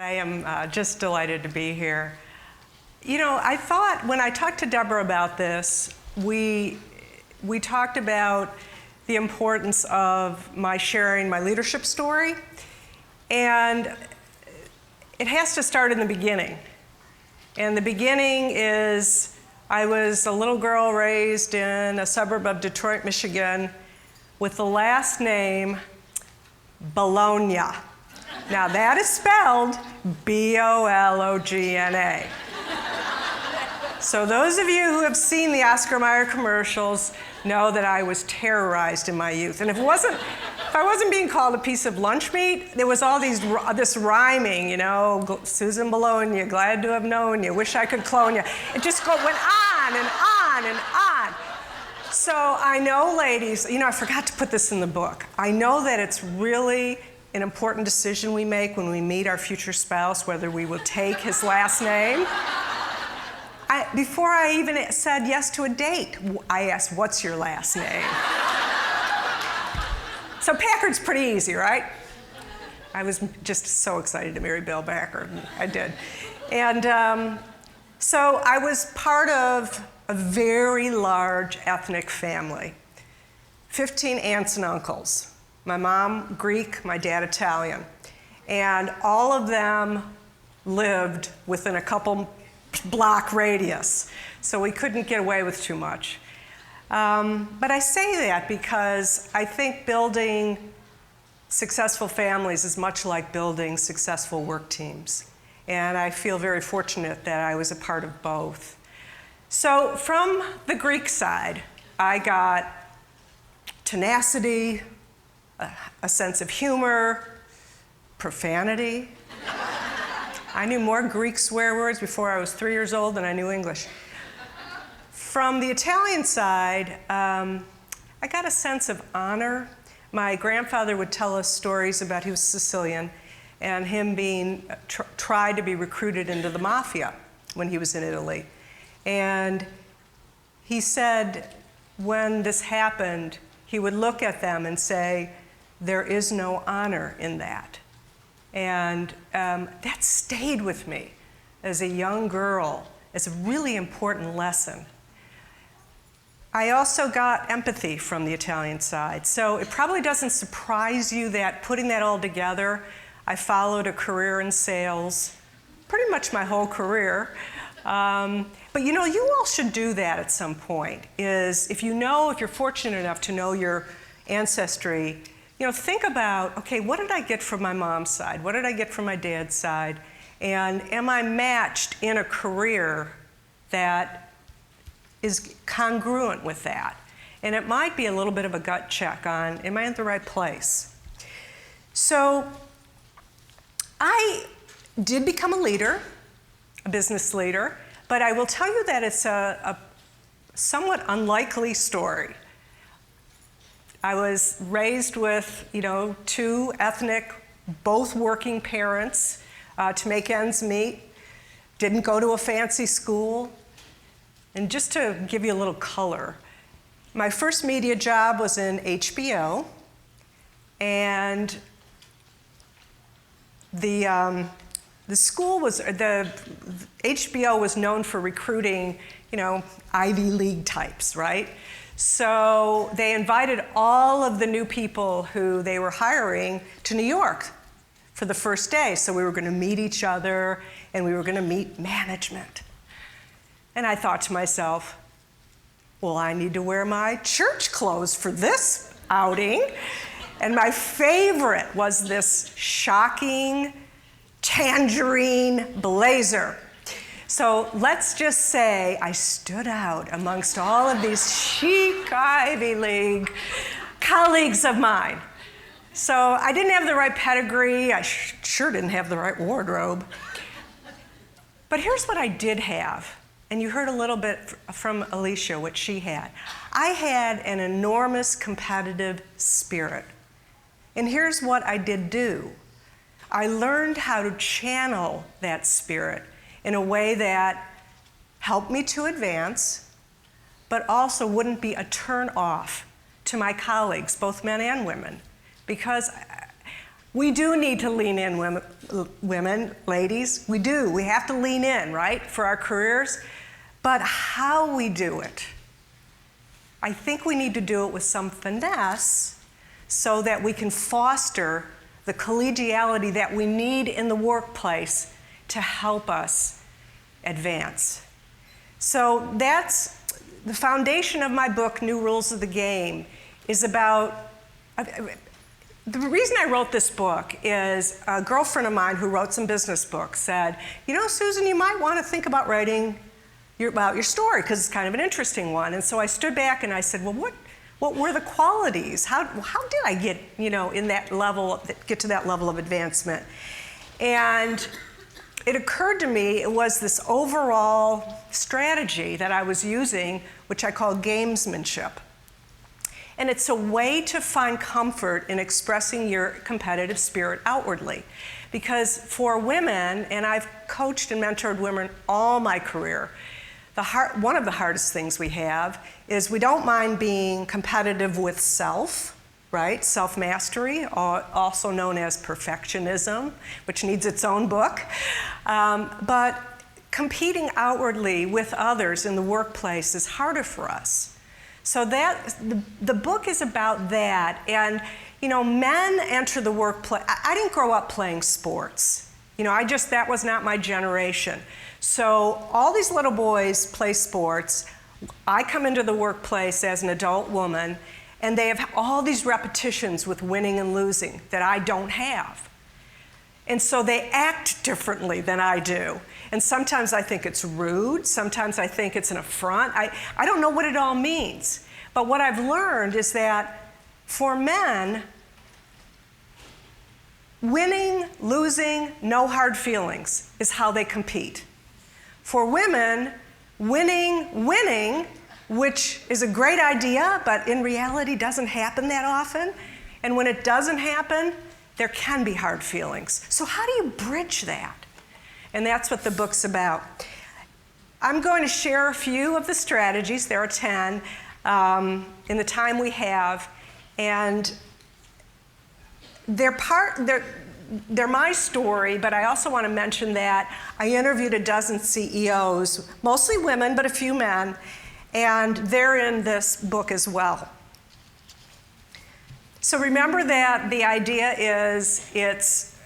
I am just delighted to be here. You know, I thought when I talked to Deborah about this, we talked about the importance of my sharing my leadership story, and it has to start in the beginning. And the beginning is I was a little girl raised in a suburb of Detroit, Michigan, with the last name Bologna. Now that is spelled B-O-L-O-G-N-A. So those of you who have seen the Oscar Mayer commercials know that I was terrorized in my youth. And if I wasn't being called a piece of lunch meat, there was all this rhyming, you know, Susan Bologna, glad to have known you, wish I could clone you. It just went on and on and on. So I know, ladies, you know, I forgot to put this in the book. I know that it's really an important decision we make when we meet our future spouse, whether we will take his last name. Before I even said yes to a date, I asked, what's your last name? So Packard's pretty easy, right? I was just so excited to marry Bill Packard, and I did. And so I was part of a very large ethnic family, 15 aunts and uncles. My mom, Greek, my dad, Italian. And all of them lived within a couple block radius, so we couldn't get away with too much. But I say that because I think building successful families is much like building successful work teams. And I feel very fortunate that I was a part of both. So from the Greek side, I got tenacity, a sense of humor, profanity. I knew more Greek swear words before I was 3 years old than I knew English. From the Italian side, I got a sense of honor. My grandfather would tell us stories about he was Sicilian and him being tried to be recruited into the mafia when he was in Italy. And he said when this happened, he would look at them and say, there is no honor in that. And that stayed with me as a young girl as a really important lesson. I also got empathy from the Italian side. So it probably doesn't surprise you that putting that all together, I followed a career in sales, pretty much my whole career. But you know, you all should do that at some point, is if you're fortunate enough to know your ancestry, you know, think about, okay, what did I get from my mom's side? What did I get from my dad's side? And am I matched in a career that is congruent with that? And it might be a little bit of a gut check on, am I in the right place? So I did become a leader, a business leader, but I will tell you that it's a somewhat unlikely story. I was raised with, you know, two ethnic, both working parents to make ends meet. Didn't go to a fancy school. And just to give you a little color, my first media job was in HBO, and the HBO was known for recruiting, you know, Ivy League types, right? So they invited all of the new people who they were hiring to New York for the first day. So we were going to meet each other, and we were going to meet management. And I thought to myself, well, I need to wear my church clothes for this outing. And my favorite was this shocking tangerine blazer. So let's just say I stood out amongst all of these chic Ivy League colleagues of mine. So I didn't have the right pedigree. I sure didn't have the right wardrobe. But here's what I did have. And you heard a little bit from Alicia what she had. I had an enormous competitive spirit. And here's what I did do. I learned how to channel that spirit in a way that helped me to advance, but also wouldn't be a turn off to my colleagues, both men and women, because We do need to lean in, women, ladies. We do. We have to lean in, right, for our careers. But how we do it, I think we need to do it with some finesse so that we can foster the collegiality that we need in the workplace to help us advance. So that's the foundation of my book, New Rules of the Game, is about. The reason I wrote this book is a girlfriend of mine who wrote some business books said, you know, Susan, you might want to think about writing about your story because it's kind of an interesting one. And so I stood back and I said, well, what were the qualities? How did I get, in that level, get to that level of advancement? And it occurred to me it was this overall strategy that I was using, which I call gamesmanship. And it's a way to find comfort in expressing your competitive spirit outwardly. Because for women, and I've coached and mentored women all my career, one of the hardest things we have is we don't mind being competitive with self, right? Self-mastery, also known as perfectionism, which needs its own book. But competing outwardly with others in the workplace is harder for us. So the book is about that. And, men enter the workplace. I didn't grow up playing sports. That was not my generation. So all these little boys play sports. I come into the workplace as an adult woman, and they have all these repetitions with winning and losing that I don't have. And so they act differently than I do. And sometimes I think it's rude. Sometimes I think it's an affront. I don't know what it all means. But what I've learned is that for men, winning, losing, no hard feelings is how they compete. For women, winning, which is a great idea, but in reality doesn't happen that often. And when it doesn't happen, there can be hard feelings. So how do you bridge that? And that's what the book's about. I'm going to share a few of the strategies. There are 10 in the time we have. And they're my story, but I also want to mention that I interviewed a dozen CEOs, mostly women, but a few men, and they're in this book as well. So remember that the idea is it's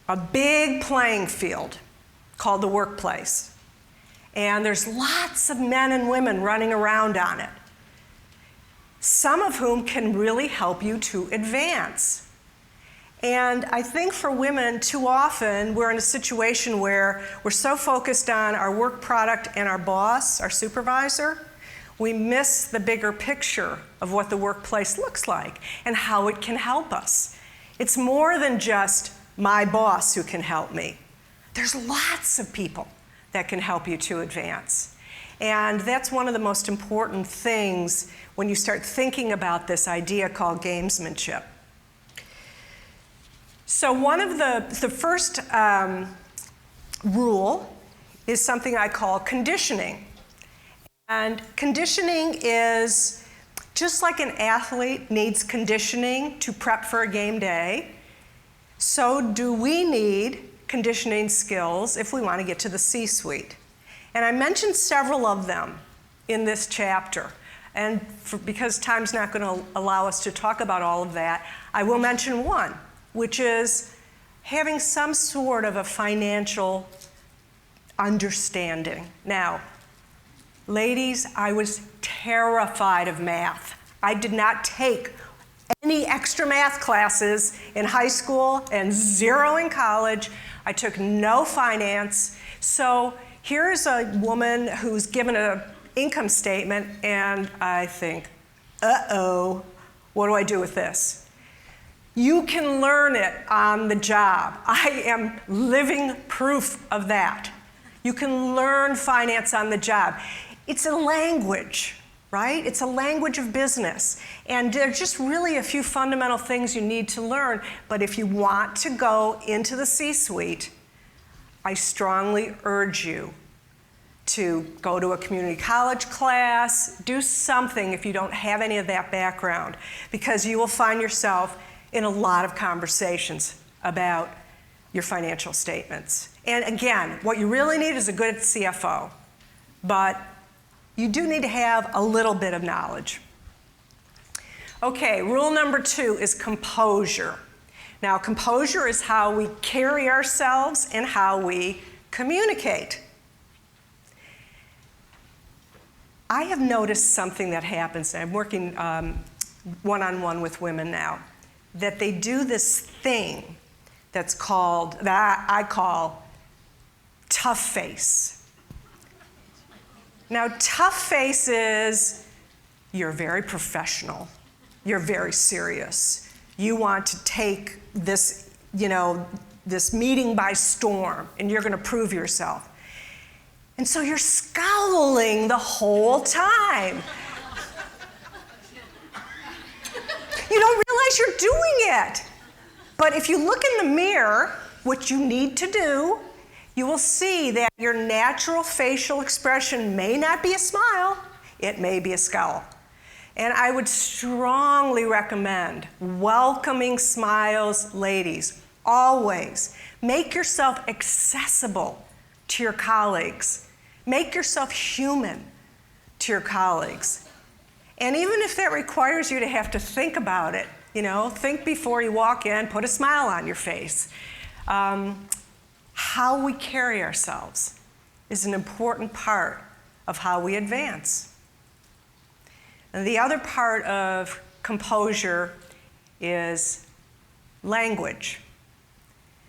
a big playing field called the workplace. And there's lots of men and women running around on it, some of whom can really help you to advance. And I think for women, too often, we're in a situation where we're so focused on our work product and our boss, our supervisor, we miss the bigger picture of what the workplace looks like and how it can help us. It's more than just my boss who can help me. There's lots of people that can help you to advance. And that's one of the most important things when you start thinking about this idea called gamesmanship. So one of the first rule is something I call conditioning. And conditioning is just like an athlete needs conditioning to prep for a game day, so do we need conditioning skills if we want to get to the C-suite. And I mentioned several of them in this chapter. And because time's not going to allow us to talk about all of that, I will mention one, which is having some sort of a financial understanding. Now, ladies, I was terrified of math. I did not take any extra math classes in high school and zero in college. I took no finance. So here's a woman who's given an income statement, and I think, uh-oh, what do I do with this? You can learn it on the job. I am living proof of that. You can learn finance on the job. It's a language, right? It's a language of business. And there's just really a few fundamental things you need to learn. But if you want to go into the C-suite, I strongly urge you to go to a community college class, do something if you don't have any of that background, because you will find yourself in a lot of conversations about your financial statements. And again, what you really need is a good CFO, but you do need to have a little bit of knowledge. Okay, rule number 2 is composure. Now, composure is how we carry ourselves and how we communicate. I have noticed something that happens, and I'm working one-on-one with women now, that they do this thing that I call tough face. Now, tough face is you're very professional, you're very serious. You want to take this, this meeting by storm, and you're going to prove yourself. And so you're scowling the whole time. You don't realize you're doing it. But if you look in the mirror, which you need to do, you will see that your natural facial expression may not be a smile, it may be a scowl. And I would strongly recommend welcoming smiles, ladies, always. Make yourself accessible to your colleagues. Make yourself human to your colleagues. And even if that requires you to have to think about it, think before you walk in, put a smile on your face. How we carry ourselves is an important part of how we advance. And the other part of composure is language.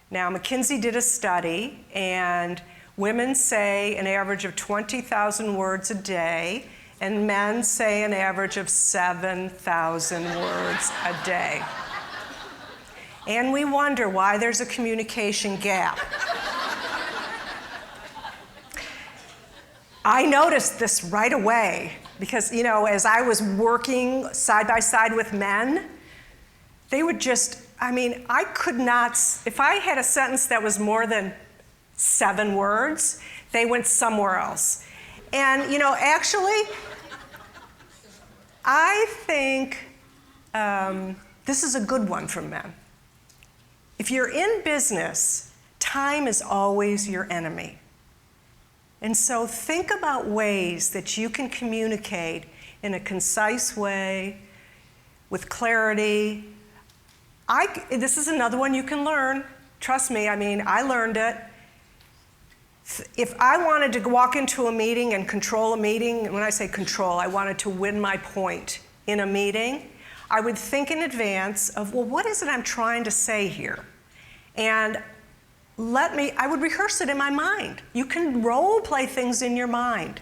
Now, McKinsey did a study, and women say an average of 20,000 words a day, and men say an average of 7,000 words a day. And we wonder why there's a communication gap. I noticed this right away because, as I was working side by side with men, they would I could not, if I had a sentence that was more than 7 words, they went somewhere else. And, actually, I think this is a good one for men. If you're in business, time is always your enemy. And so think about ways that you can communicate in a concise way, with clarity. This is another one you can learn. Trust me, I learned it. If I wanted to walk into a meeting and control a meeting, and when I say control, I wanted to win my point in a meeting, I would think in advance of, what is it I'm trying to say here? And I would rehearse it in my mind. You can role play things in your mind.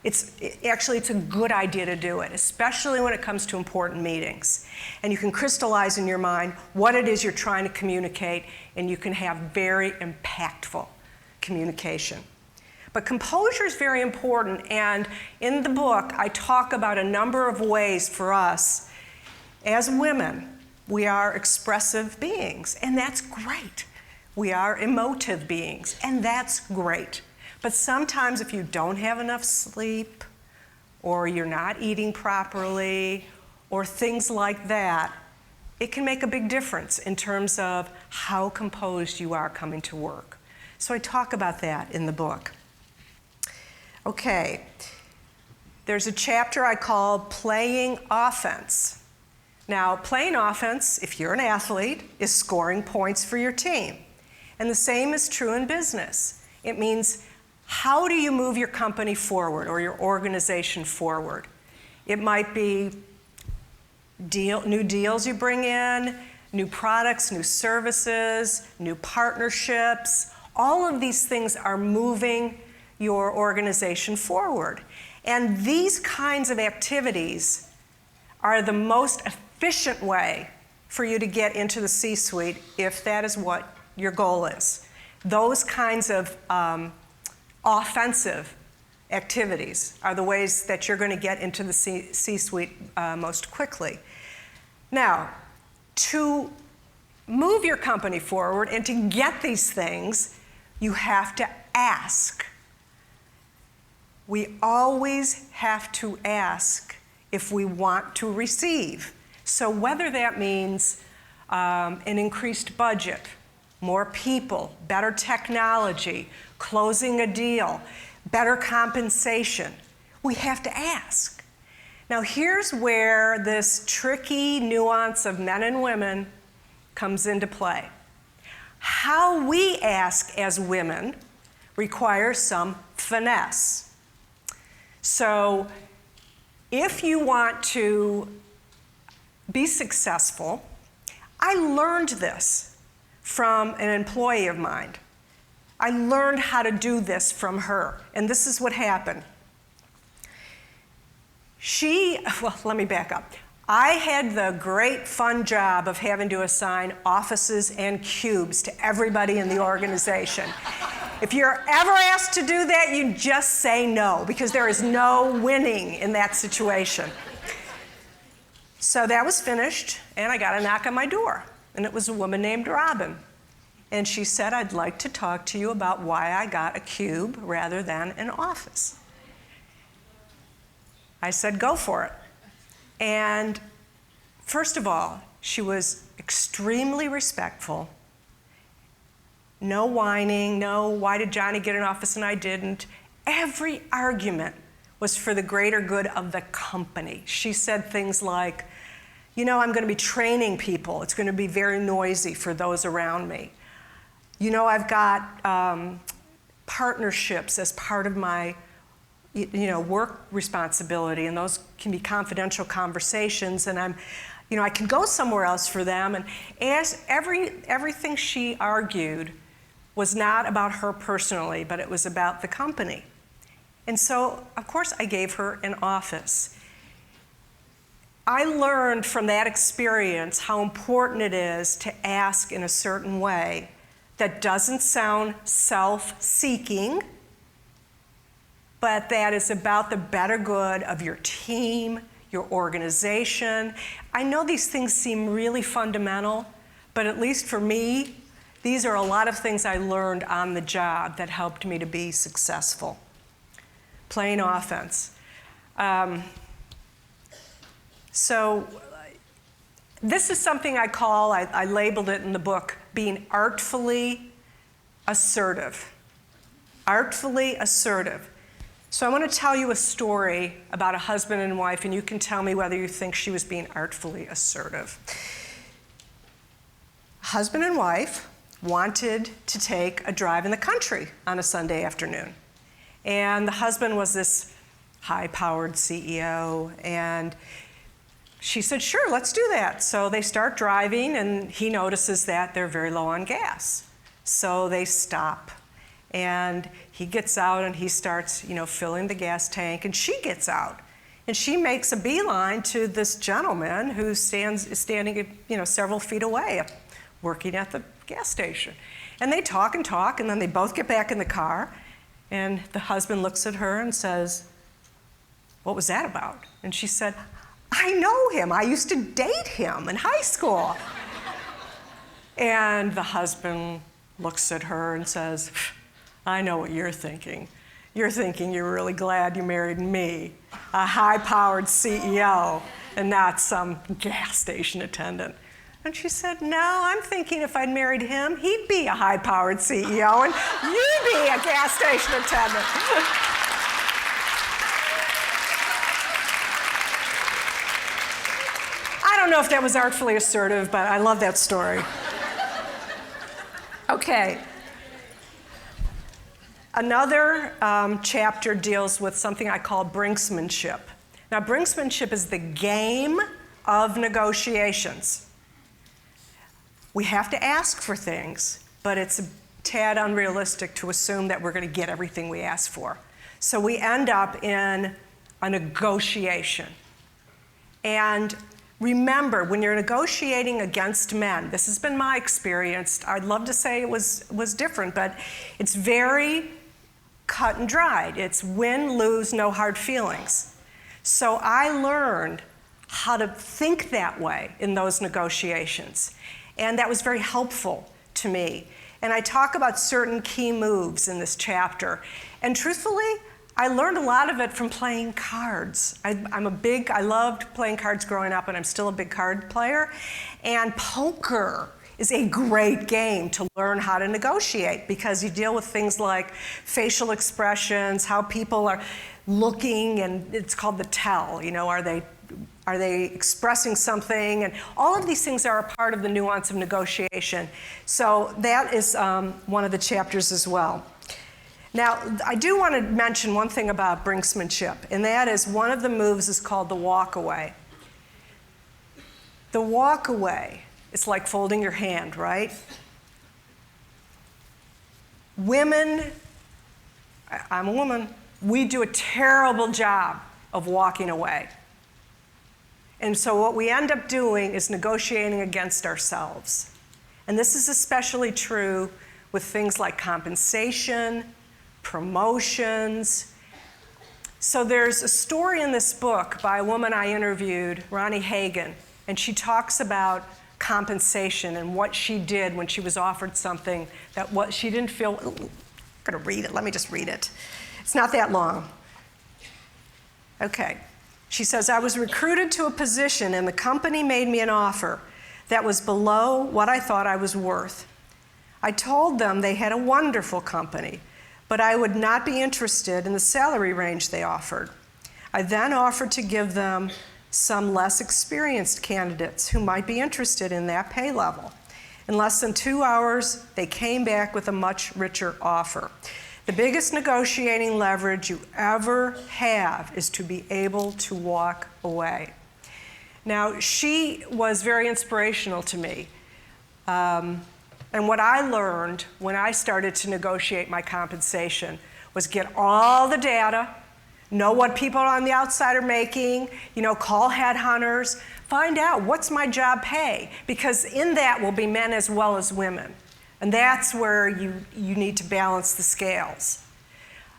It's a good idea to do it, especially when it comes to important meetings. And you can crystallize in your mind what it is you're trying to communicate, and you can have very impactful communication. But composure is very important, and in the book, I talk about a number of ways for us as women. We are expressive beings, and that's great. We are emotive beings, and that's great. But sometimes if you don't have enough sleep, or you're not eating properly, or things like that, it can make a big difference in terms of how composed you are coming to work. So I talk about that in the book. Okay, there's a chapter I call Playing Offense. Now, playing offense, if you're an athlete, is scoring points for your team. And the same is true in business. It means, how do you move your company forward or your organization forward? It might be new deals you bring in, new products, new services, new partnerships. All of these things are moving your organization forward. And these kinds of activities are the most efficient way for you to get into the C-suite if that is what your goal is. Those kinds of offensive activities are the ways that you're going to get into the C-suite most quickly. Now, to move your company forward and to get these things, you have to ask. We always have to ask if we want to receive. So whether that means an increased budget, more people, better technology, closing a deal, better compensation, we have to ask. Now here's where this tricky nuance of men and women comes into play. How we ask as women requires some finesse. So if you want to be successful, I learned this from an employee of mine. I learned how to do this from her, and this is what happened. Let me back up. I had the great fun job of having to assign offices and cubes to everybody in the organization. If you're ever asked to do that, you just say no, because there is no winning in that situation. So that was finished, and I got a knock on my door, and it was a woman named Robin. And she said, I'd like to talk to you about why I got a cube rather than an office. I said, go for it. And first of all, she was extremely respectful. No whining, no, why did Johnny get an office and I didn't? Every argument was for the greater good of the company. She said things like, you know, I'm going to be training people. It's going to be very noisy for those around me. You know, I've got partnerships as part of my work responsibility, and those can be confidential conversations, and I can go somewhere else for them. And as everything she argued was not about her personally, but it was about the company. And so, of course, I gave her an office. I learned from that experience how important it is to ask in a certain way that doesn't sound self-seeking, but that is about the better good of your team, your organization. I know these things seem really fundamental, but at least for me, these are a lot of things I learned on the job that helped me to be successful. Playing offense. So this is something I labeled it in the book, being artfully assertive. Artfully assertive. So I want to tell you a story about a husband and wife, and you can tell me whether you think she was being artfully assertive. Husband and wife wanted to take a drive in the country on a Sunday afternoon. And the husband was this high-powered CEO, and she said, sure, let's do that. So they start driving, and he notices that they're very low on gas. So they stop. And he gets out and he starts, filling the gas tank, and she gets out. And she makes a beeline to this gentleman who is standing several feet away, working at the gas station. And they talk, and then they both get back in the car, and the husband looks at her and says, what was that about? And she said, I know him. I used to date him in high school. And the husband looks at her and says, I know what you're thinking. You're thinking you're really glad you married me, a high-powered CEO, and not some gas station attendant. And she said, no, I'm thinking if I'd married him, he'd be a high-powered CEO, and you'd be a gas station attendant. I don't know if that was artfully assertive, but I love that story. Okay. Another chapter deals with something I call brinksmanship. Now, brinksmanship is the game of negotiations. We have to ask for things, but it's a tad unrealistic to assume that we're going to get everything we ask for. So we end up in a negotiation. And remember, when you're negotiating against men, this has been my experience. I'd love to say it was different, but it's very cut and dried. It's win, lose, no hard feelings. So I learned how to think that way in those negotiations. And that was very helpful to me. And I talk about certain key moves in this chapter. And truthfully, I learned a lot of it from playing cards. I loved playing cards growing up, and I'm still a big card player. And poker is a great game to learn how to negotiate, because you deal with things like facial expressions, how people are looking, and it's called the tell. You know, are they expressing something? And all of these things are a part of the nuance of negotiation. So that is one of the chapters as well. Now, I do want to mention one thing about brinksmanship, and that is one of the moves is called the walk-away. The walk-away is like folding your hand, right? Women, I'm a woman, we do a terrible job of walking away. And so what we end up doing is negotiating against ourselves. And this is especially true with things like compensation, promotions. So there's a story in this book by a woman I interviewed, Ronnie Hagen, and she talks about compensation and what she did when she was offered something that what she didn't feel. Ooh, I'm gonna read it, let me just read it. It's not that long. Okay, she says, I was recruited to a position and the company made me an offer that was below what I thought I was worth. I told them they had a wonderful company, but I would not be interested in the salary range they offered. I then offered to give them some less experienced candidates who might be interested in that pay level. In less than 2 hours, they came back with a much richer offer. The biggest negotiating leverage you ever have is to be able to walk away. Now, she was very inspirational to me. And what I learned when I started to negotiate my compensation was get all the data, know what people on the outside are making, call headhunters, find out what's my job pay, because in that will be men as well as women. And that's where you need to balance the scales.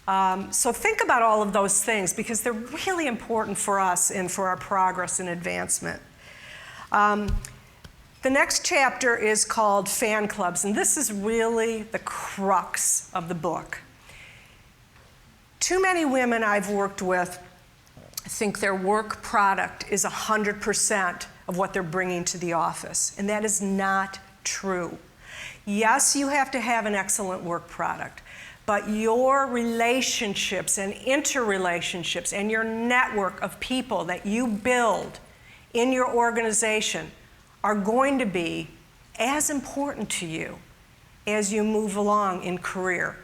So think about all of those things, because they're really important for us and for our progress and advancement. The next chapter is called Fan Clubs, and this is really the crux of the book. Too many women I've worked with think their work product is 100% of what they're bringing to the office, and that is not true. Yes, you have to have an excellent work product, but your relationships and interrelationships and your network of people that you build in your organization are going to be as important to you as you move along in career.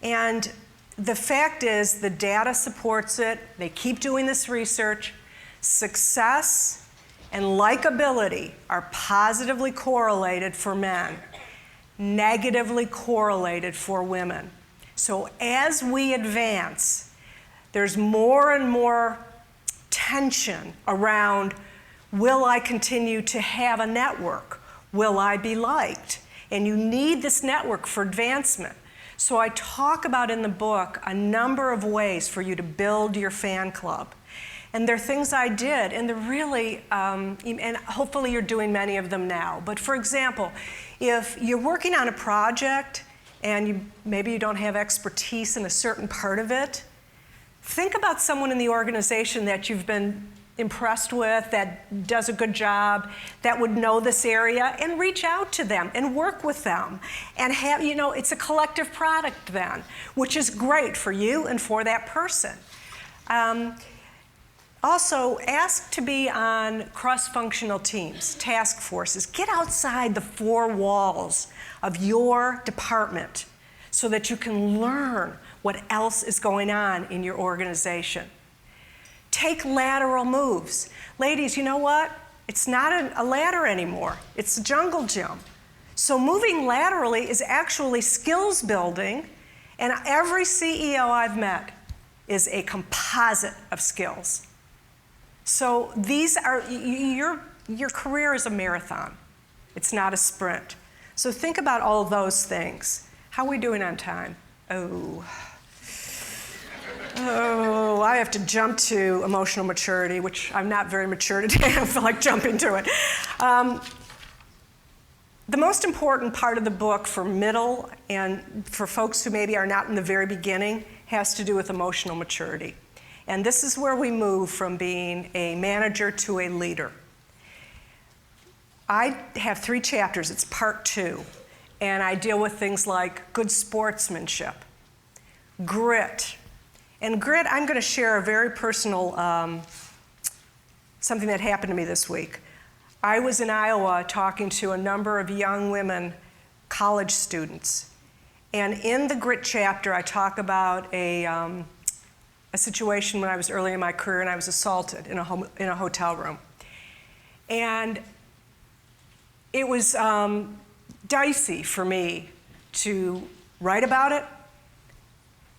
And the fact is, the data supports it. They keep doing this research. Success and likability are positively correlated for men, negatively correlated for women. So as we advance, there's more and more tension around, will I continue to have a network? Will I be liked? And you need this network for advancement. So I talk about in the book a number of ways for you to build your fan club. And they're things I did, and they're really, and hopefully you're doing many of them now. But for example, if you're working on a project and maybe you don't have expertise in a certain part of it, think about someone in the organization that you've been impressed with, that does a good job, that would know this area, and reach out to them and work with them. And have, it's a collective product then, which is great for you and for that person. Also, ask to be on cross-functional teams, task forces. Get outside the four walls of your department so that you can learn what else is going on in your organization. Take lateral moves. Ladies, you know what? It's not a ladder anymore. It's a jungle gym. So moving laterally is actually skills building, and every CEO I've met is a composite of skills. So these are, your career is a marathon. It's not a sprint. So think about all of those things. How are we doing on time? Oh, I have to jump to emotional maturity, which I'm not very mature today. I feel like jumping to it. The most important part of the book for middle and for folks who maybe are not in the very beginning has to do with emotional maturity. And this is where we move from being a manager to a leader. I have 3 chapters, it's part 2, and I deal with things like good sportsmanship, grit. And grit, I'm going to share a very personal, something that happened to me this week. I was in Iowa talking to a number of young women, college students. And in the grit chapter, I talk about a situation when I was early in my career and I was assaulted in a hotel room. And it was dicey for me to write about it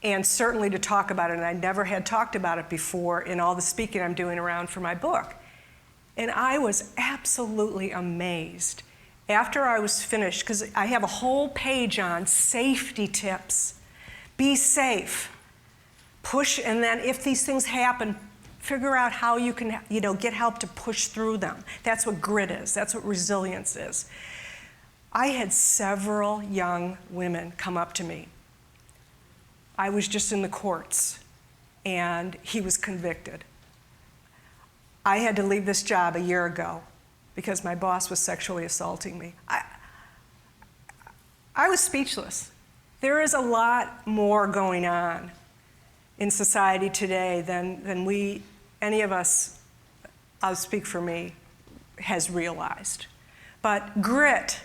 and certainly to talk about it. And I never had talked about it before in all the speaking I'm doing around for my book. And I was absolutely amazed after I was finished, because I have a whole page on safety tips. Be safe. Push, and then if these things happen, figure out how you can, get help to push through them. That's what grit is. That's what resilience is. I had several young women come up to me. I was just in the courts, and he was convicted. I had to leave this job a year ago because my boss was sexually assaulting me. I was speechless. There is a lot more going on in society today than any of us, I'll speak for me, has realized. But grit,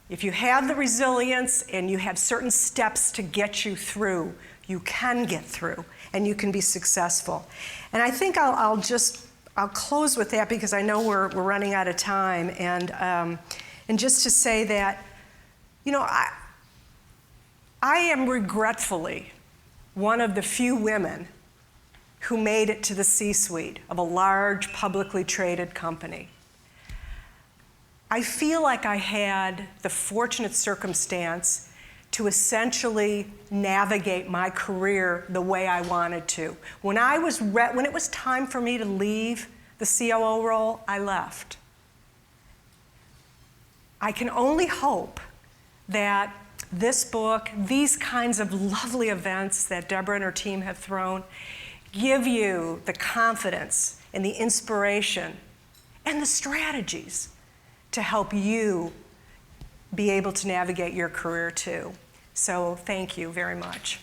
if you have the resilience and you have certain steps to get you through, you can get through and you can be successful. And I think I'll close with that because I know we're running out of time. And just to say that, I am regretfully one of the few women who made it to the C-suite of a large publicly traded company. I feel like I had the fortunate circumstance to essentially navigate my career the way I wanted to. When it was time for me to leave the COO role, I left. I can only hope that this book, these kinds of lovely events that Deborah and her team have thrown, give you the confidence and the inspiration and the strategies to help you be able to navigate your career too. So thank you very much.